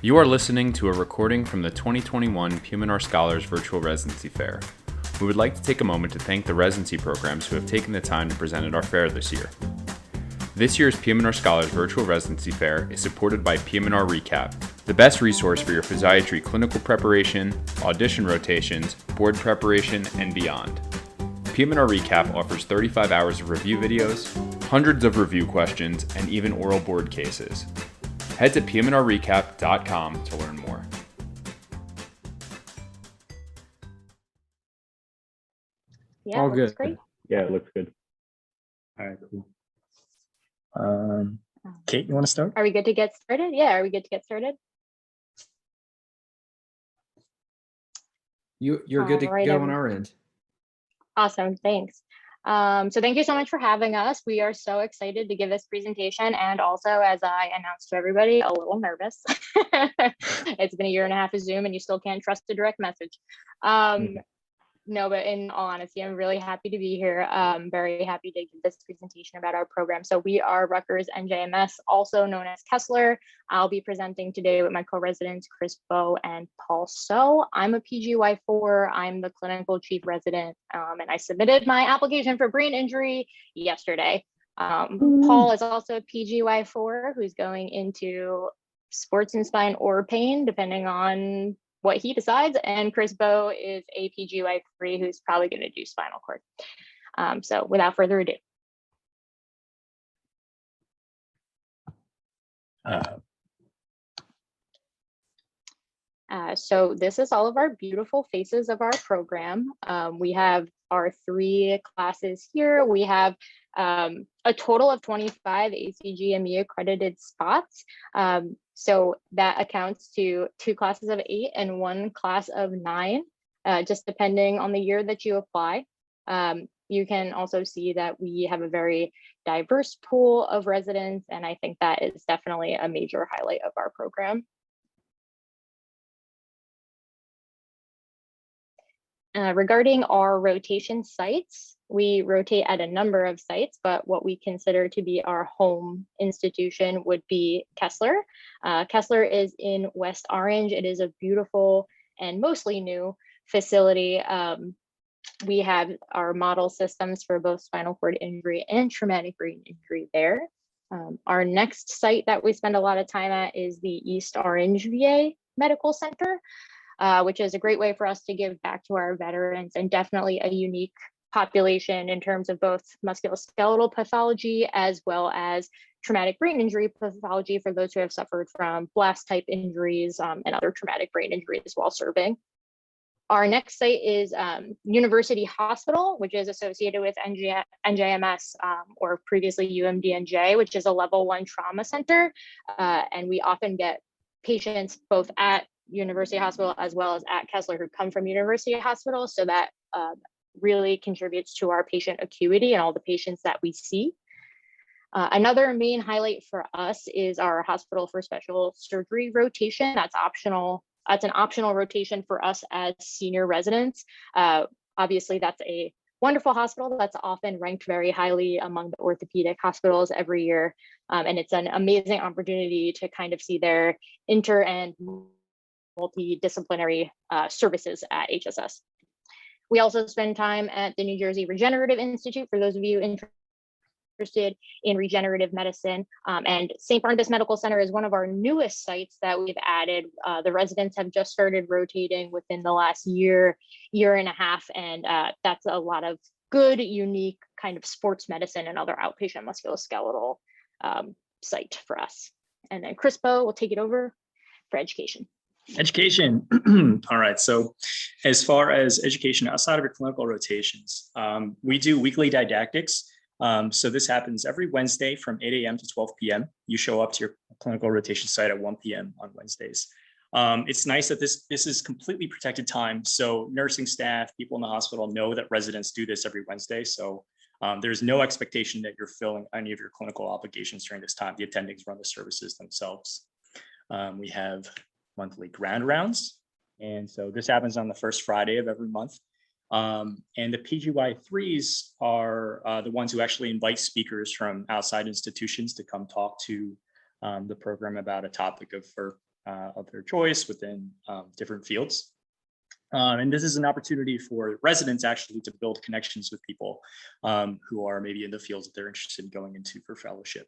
You are listening to a recording from the 2021 PM&R Scholars Virtual Residency Fair. We would like to take a moment to thank the residency programs who have taken the time to present at our fair this year. This year's PM&R Scholars Virtual Residency Fair is supported by PM&R Recap, the best resource for your physiatry clinical preparation, audition rotations, board preparation, and beyond. PM&R Recap offers 35 hours of review videos, hundreds of review questions, and even oral board cases. Head to pmnrrecap.com to learn more. Yeah, All looks good. great. Yeah, it looks good. All right, cool. Kate, you want to start? Are we good to get started? Yeah, are we good to get started? You're good to All right, go on our end. Awesome, thanks. So thank you so much for having us. We are so excited to give this presentation, and also, as I announced to everybody, a little nervous. It's been a year and a half of Zoom and you still can't trust a direct message. No, but in all honesty, I'm really happy to be here. Very happy to give this presentation about our program. So we are Rutgers NJMS, also known as Kessler. I'll be presenting today with my co-residents, Chris Bowe and Paul So. I'm a PGY4, I'm the clinical chief resident, and I submitted my application for brain injury yesterday. Paul is also a PGY4 who's going into sports and spine or pain, depending on what he decides, and Chris Bowe is a PGY3 who's probably going to do spinal cord. So without further ado. So this is all of our beautiful faces of our program. We have our 3 classes here. We have a total of 25 ACGME accredited spots. So that accounts to 2 classes of 8 and 1 class of 9, just depending on the year that you apply. You can also see that we have a very diverse pool of residents, and I think that is definitely a major highlight of our program. Regarding our rotation sites, we rotate at a number of sites, but what we consider to be our home institution would be Kessler. Kessler is in West Orange. It is a beautiful and mostly new facility. We have our model systems for both spinal cord injury and traumatic brain injury there. Our next site that we spend a lot of time at is the East Orange VA Medical Center, which is a great way for us to give back to our veterans, and definitely a unique population in terms of both musculoskeletal pathology as well as traumatic brain injury pathology for those who have suffered from blast type injuries and other traumatic brain injuries while serving. Our next site is University Hospital, which is associated with NJMS, or previously UMDNJ, which is a level 1 trauma center. And we often get patients both at University Hospital as well as at Kessler who come from University Hospital, so that really contributes to our patient acuity and all the patients that we see. Another main highlight for us is our hospital for special surgery rotation. That's optional. That's an optional rotation for us as senior residents. Obviously, that's a wonderful hospital that's often ranked very highly among the orthopedic hospitals every year. And it's an amazing opportunity to kind of see their inter and multidisciplinary services at HSS. We also spend time at the New Jersey Regenerative Institute for those of you interested in regenerative medicine. And St. Barnabas Medical Center is one of our newest sites that we've added. The residents have just started rotating within the last year and a half, and that's a lot of good, unique kind of sports medicine and other outpatient musculoskeletal site for us. And then Chris Bowe will take it over for education. Education. All right. So as far as education outside of your clinical rotations, we do weekly didactics. So this happens every Wednesday from 8 a.m. to 12 p.m. You show up to your clinical rotation site at 1 p.m. on Wednesdays. It's nice that this is completely protected time. So nursing staff, people in the hospital know that residents do this every Wednesday. So there's no expectation that you're filling any of your clinical obligations during this time. The attendings run the services themselves. We have monthly grand rounds. And so this happens on the first Friday of every month. And the PGY3s are the ones who actually invite speakers from outside institutions to come talk to the program about a topic of for of their choice within different fields. And this is an opportunity for residents actually to build connections with people who are maybe in the fields that they're interested in going into for fellowship.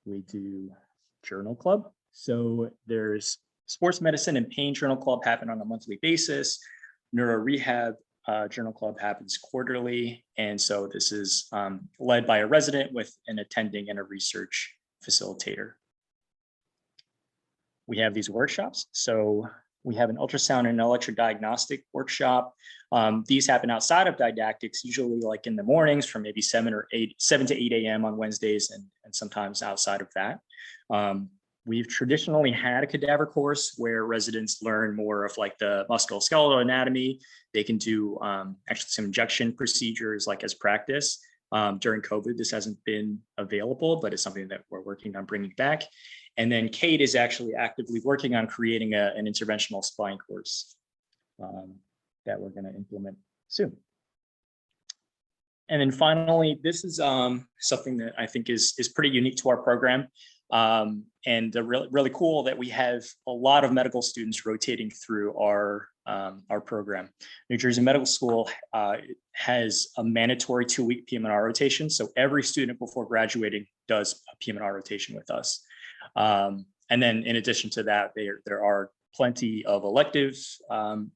We do journal club. So there's sports medicine and pain journal club happen on a monthly basis. Neuro rehab journal club happens quarterly. And so this is led by a resident with an attending and a research facilitator. We have these workshops. So we have an ultrasound and electrodiagnostic workshop. These happen outside of didactics, usually like in the mornings from maybe 7 to 8 a.m. on Wednesdays, and sometimes outside of that. We've traditionally had a cadaver course where residents learn more of like the musculoskeletal anatomy. They can do actually some injection procedures like as practice. During COVID, this hasn't been available, but it's something that we're working on bringing back. And then Kate is actually actively working on creating an interventional spine course that we're going to implement soon. And then finally, this is something that I think is pretty unique to our program. And really cool that we have a lot of medical students rotating through our program. New Jersey Medical School has a mandatory 2-week PM&R rotation. So every student before graduating does a PM&R rotation with us. And then in addition to that, there are plenty of elective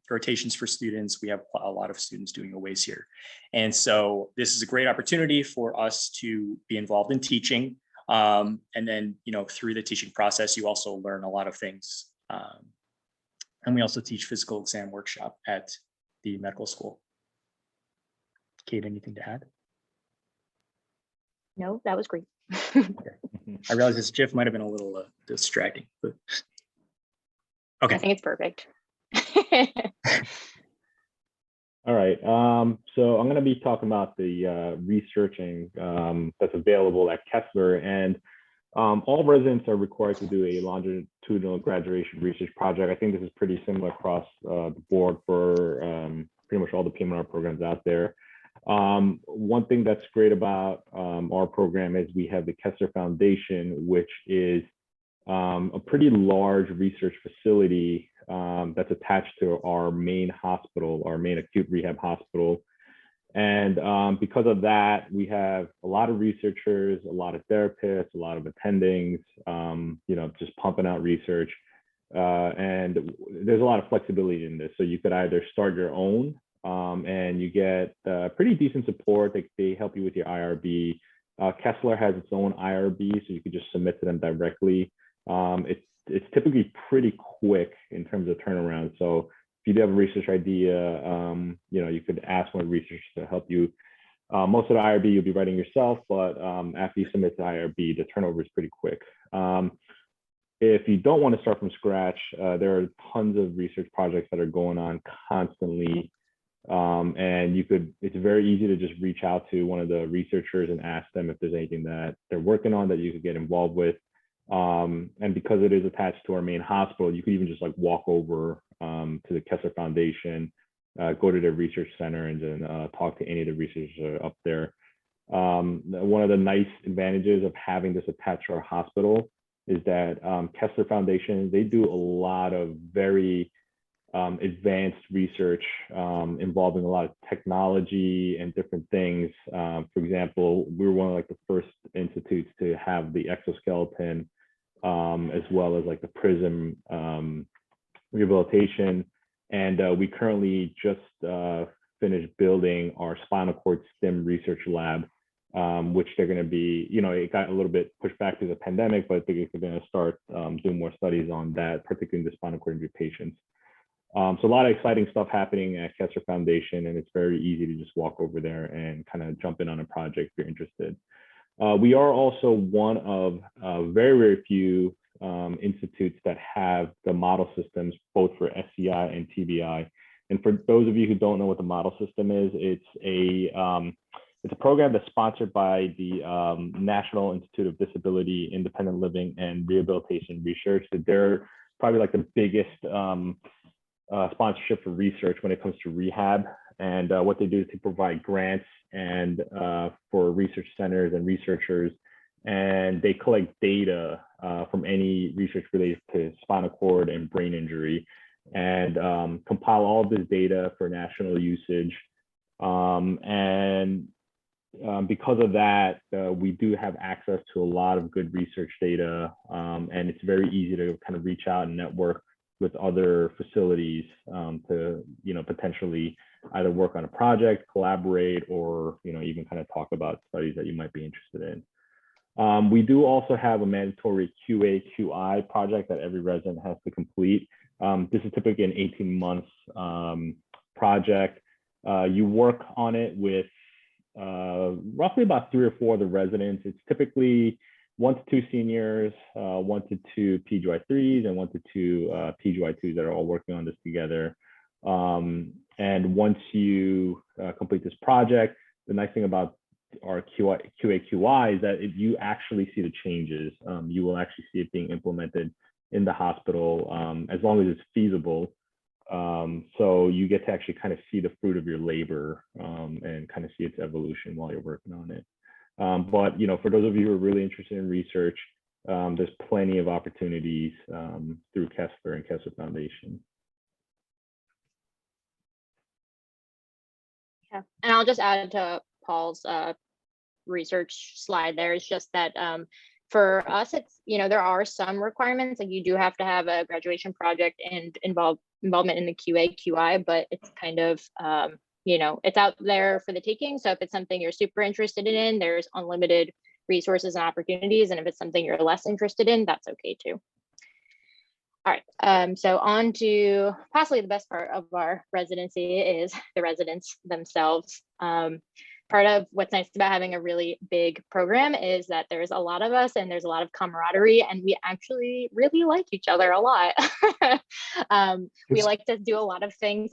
rotations for students. We have a lot of students doing AWAYS here. And so this is a great opportunity for us to be involved in teaching. And then, through the teaching process, you also learn a lot of things. And we also teach physical exam workshop at the medical school. Kate, anything to add? No, that was great. Okay. I realize this GIF might have been a little distracting, but okay. I think it's perfect. All right. So I'm going to be talking about the researching that's available at Kessler, and all residents are required to do a longitudinal graduation research project. I think this is pretty similar across the board for pretty much all the PM&R programs out there. One thing that's great about our program is we have the Kessler Foundation, which is a pretty large research facility that's attached to our main hospital, our main acute rehab hospital. And because of that, we have a lot of researchers, a lot of therapists, a lot of attendings, just pumping out research. And there's a lot of flexibility in this. So you could either start your own and you get pretty decent support. They help you with your IRB. Kessler has its own IRB, so you could just submit to them directly. It's typically pretty quick in terms of turnaround. So if you do have a research idea, you could ask one of the researchers to help you. Most of the IRB you'll be writing yourself, but after you submit the IRB, the turnover is pretty quick. If you don't want to start from scratch, there are tons of research projects that are going on constantly. And it's very easy to just reach out to one of the researchers and ask them if there's anything that they're working on that you could get involved with. And because it is attached to our main hospital, you could even just like walk over to the Kessler Foundation, go to their research center, and then talk to any of the researchers up there. One of the nice advantages of having this attached to our hospital is that Kessler Foundation, they do a lot of very advanced research involving a lot of technology and different things. For example, we were one of like the first institutes to have the exoskeleton, as well as like the PRISM rehabilitation. And we currently just finished building our spinal cord stim research lab, which they're going to be, it got a little bit pushed back through the pandemic, but I think they're going to start doing more studies on that, particularly in the spinal cord injury patients. So a lot of exciting stuff happening at Kessler Foundation, and it's very easy to just walk over there and kind of jump in on a project if you're interested. We are also one of very, very few institutes that have the model systems both for SCI and TBI. And for those of you who don't know what the model system is, it's a program that's sponsored by the National Institute of Disability, Independent Living, and Rehabilitation Research. So they're probably like the biggest sponsorship for research when it comes to rehab. And what they do is to provide grants and for research centers and researchers and they collect data from any research related to spinal cord and brain injury, and compile all of this data for national usage. Because of that, we do have access to a lot of good research data, and it's very easy to kind of reach out and network with other facilities to, potentially either work on a project, collaborate, or, even kind of talk about studies that you might be interested in. We do also have a mandatory QA/QI project that every resident has to complete. This is typically an 18 months project. You work on it with roughly about 3 or 4 of the residents. It's typically 1 to 2 seniors, 1 to 2 PGY3s, and 1 to 2 PGY2s that are all working on this together. And once you complete this project, the nice thing about our QA/QI is that if you actually see the changes, you will actually see it being implemented in the hospital as long as it's feasible. So you get to actually kind of see the fruit of your labor and kind of see its evolution while you're working on it. But for those of you who are really interested in research, there's plenty of opportunities through Kessler and Kessler Foundation. Yeah, and I'll just add to Paul's research slide there. It's just that for us, it's, there are some requirements, like you do have to have a graduation project and involvement in the QA/QI, but it's kind of, it's out there for the taking. So if it's something you're super interested in, there's unlimited resources and opportunities. And if it's something you're less interested in, that's okay too. All right, so on to possibly the best part of our residency is the residents themselves. Part of what's nice about having a really big program is that there's a lot of us and there's a lot of camaraderie, and we actually really like each other a lot. We like to do a lot of things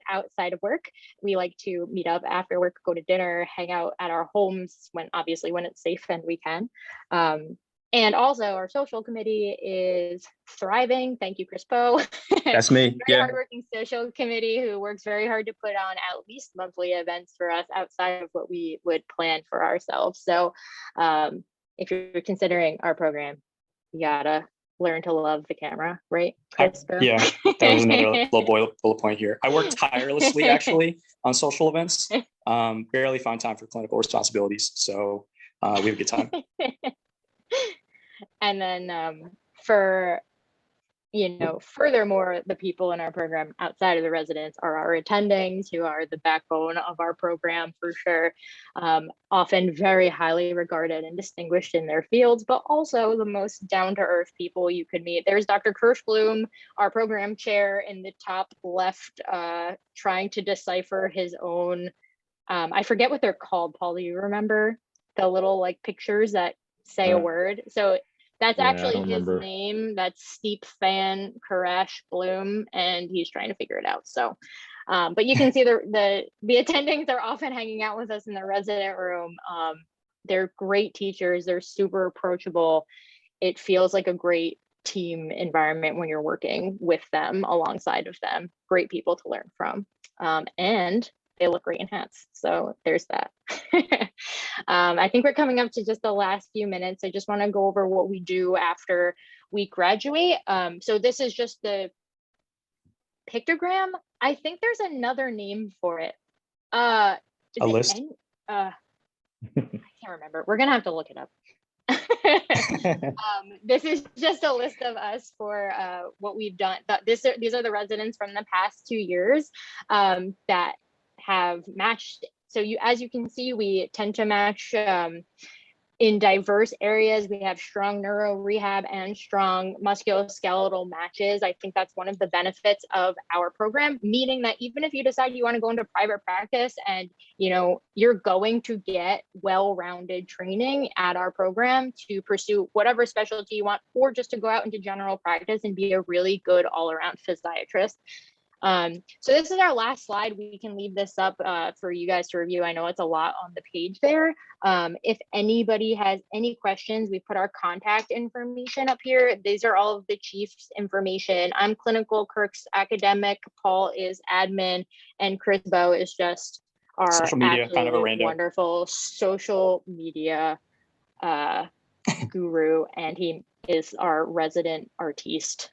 outside of work. We like to meet up after work, go to dinner, hang out at our homes when it's safe and we can. And also our social committee is thriving. Thank you, Chris Poe. That's me. Very Yeah. hardworking social committee who works very hard to put on at least monthly events for us outside of what we would plan for ourselves. So if you're considering our program, you gotta learn to love the camera, right, Chris Poe? Yeah, that was another little bullet point here. I work tirelessly actually on social events. Barely find time for clinical responsibilities. So we have a good time. And then furthermore, the people in our program outside of the residents are our attendings, who are the backbone of our program for sure. Often very highly regarded and distinguished in their fields, but also the most down-to-earth people you could meet. There's Dr. Kirschblum, our program chair in the top left, trying to decipher his own, I forget what they're called, Paul, do you remember? The little pictures that say a word. So that's actually his name. That's Steep Fan Koresh Bloom, and he's trying to figure it out. So, but you can see the attendings are often hanging out with us in the resident room. They're great teachers. They're super approachable. It feels like a great team environment when you're working with them, alongside of them. Great people to learn from, and they look great in hats. So there's that. I think we're coming up to just the last few minutes. I just want to go over what we do after we graduate. So this is just the pictogram. I think there's another name for it. A list? I can't remember. We're going to have to look it up. This is just a list of us for what we've done. These are the residents from the past 2 years that have matched. So as you can see, we tend to match in diverse areas. We have strong neuro rehab and strong musculoskeletal matches. I think that's one of the benefits of our program, meaning that even if you decide you want to go into private practice and you're going to get well-rounded training at our program to pursue whatever specialty you want, or just to go out into general practice and be a really good all-around physiatrist. So this is our last slide. We can leave this up for you guys to review. I know it's a lot on the page there. If anybody has any questions, we put our contact information up here. These are all of the chief's information. I'm clinical, Kirk's academic, Paul is admin, and Chris Bow is just our social media kind of a random wonderful social media guru, and he is our resident artiste.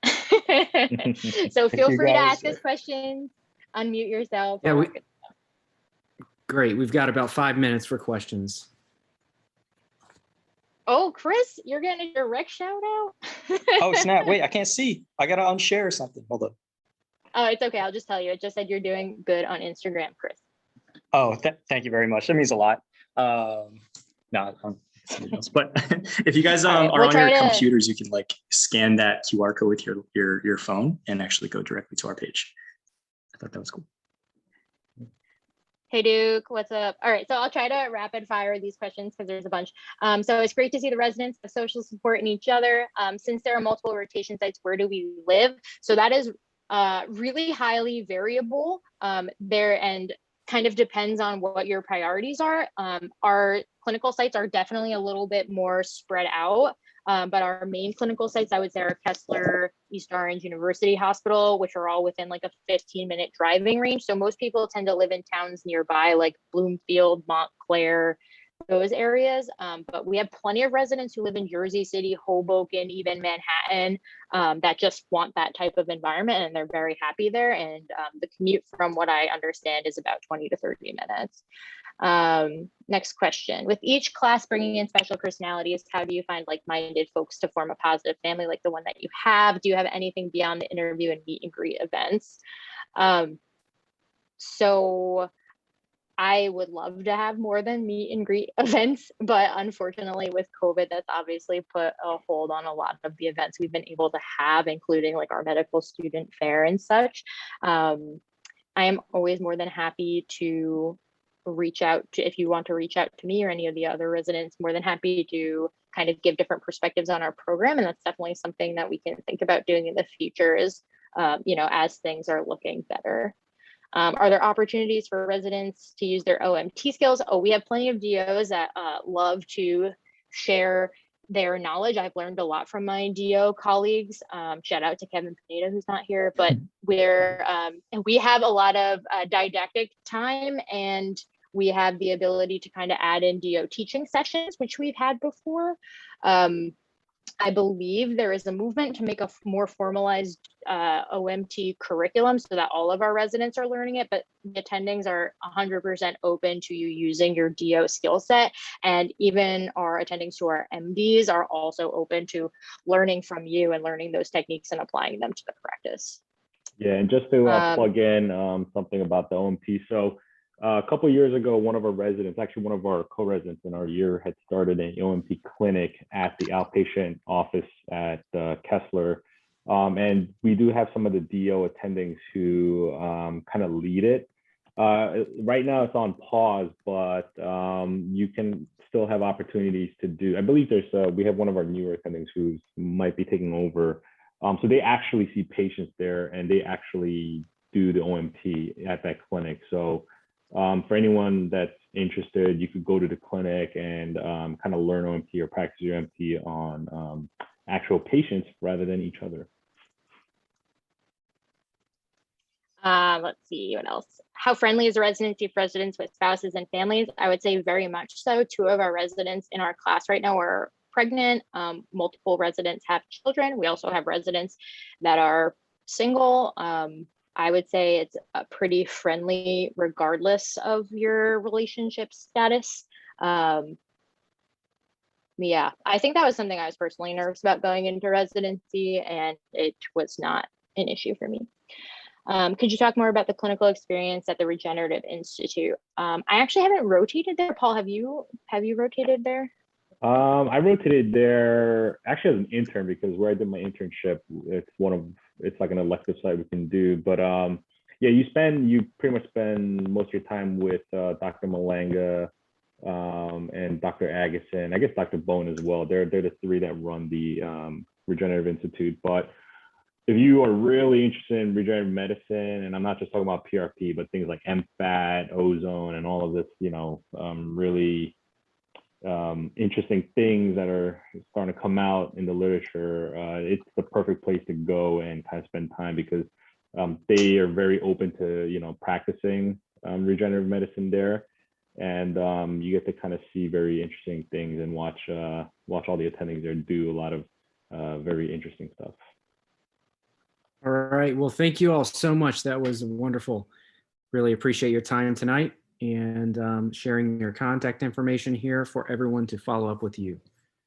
So feel free to ask us questions, unmute yourself. Yeah, great. We've got about 5 minutes for questions. Oh, Chris, you're getting a direct shout out. Oh, snap. Wait, I can't see. I got to unshare or something. Hold up. Oh, it's okay. I'll just tell you. It just said you're doing good on Instagram, Chris. Oh, thank you very much. That means a lot. No, but if you guys right, are we'll on your try to- computers, you can like scan that QR code with your phone and actually go directly to our page. I thought that was cool. Hey Duke, what's up? All right, so I'll try to rapid fire these questions because there's a bunch. So it's great to see the residents have social support in each other. Since there are multiple rotation sites, where do we live? So that is really highly variable there, and kind of depends on what your priorities are. Our clinical sites are definitely a little bit more spread out. But our main clinical sites, I would say, are Kessler, East Orange University Hospital, which are all within like a 15-minute driving range. So most people tend to live in towns nearby, like Bloomfield, Montclair, those areas. But we have plenty of residents who live in Jersey City, Hoboken, even Manhattan, that just want that type of environment, and they're very happy there. And the commute, from what I understand, is about 20 to 30 minutes. Next question. With each class bringing in special personalities, how do you find like-minded folks to form a positive family like the one that you have? Do you have anything beyond the interview and meet and greet events? So I would love to have more than meet and greet events, but unfortunately with COVID, that's obviously put a hold on a lot of the events we've been able to have, including like our medical student fair and such. I am always more than happy to reach out to, if you want to reach out to me or any of the other residents, more than happy to kind of give different perspectives on our program. And that's definitely something that we can think about doing in the future is, as things are looking better. Are there opportunities for residents to use their OMT skills? Oh, we have plenty of DOs that love to share their knowledge. I've learned a lot from my DO colleagues. Shout out to Kevin Pineda, who's not here, but we have a lot of didactic time, and we have the ability to kind of add in DO teaching sessions, which we've had before. I believe there is a movement to make a more formalized OMT curriculum so that all of our residents are learning it, but the attendings are 100% open to you using your DO skill set. And even our attendings to our MDs are also open to learning from you and learning those techniques and applying them to the practice. Yeah, and just to plug in something about the OMT. So a couple of years ago, one of our residents, actually one of our co-residents in our year, had started an OMT clinic at the outpatient office at Kessler. And we do have some of the DO attendings who kind of lead it. Right now it's on pause, but you can still have opportunities to do, I believe we have one of our newer attendings who might be taking over. So they actually see patients there, and they actually do the OMT at that clinic. So for anyone that's interested, you could go to the clinic and kind of learn OMT or practice your OMT on actual patients rather than each other. Let's see what else. How friendly is the residency for residents with spouses and families? I would say very much so. 2 of our residents in our class right now are pregnant. Multiple residents have children. We also have residents that are single. I would say it's pretty friendly regardless of your relationship status. Yeah, I think that was something I was personally nervous about going into residency, and it was not an issue for me. Could you talk more about the clinical experience at the Regenerative Institute? I actually haven't rotated there. Paul, have you rotated there? I rotated there actually as an intern, because where I did my internship, it's like an elective site we can do. But yeah, you pretty much spend most of your time with Dr. Malanga and Dr. Agason, I guess Dr. Bone as well. They're the 3 that run the Regenerative Institute. But if you are really interested in regenerative medicine, and I'm not just talking about PRP, but things like MFAT, ozone, and all of this, really interesting things that are starting to come out in the literature, it's the perfect place to go and kind of spend time, because they are very open to practicing regenerative medicine there. and you get to kind of see very interesting things and watch all the attendings there do a lot of very interesting stuff. All right. Well, thank you all so much. That was wonderful. Really appreciate your time tonight and sharing your contact information here for everyone to follow up with you.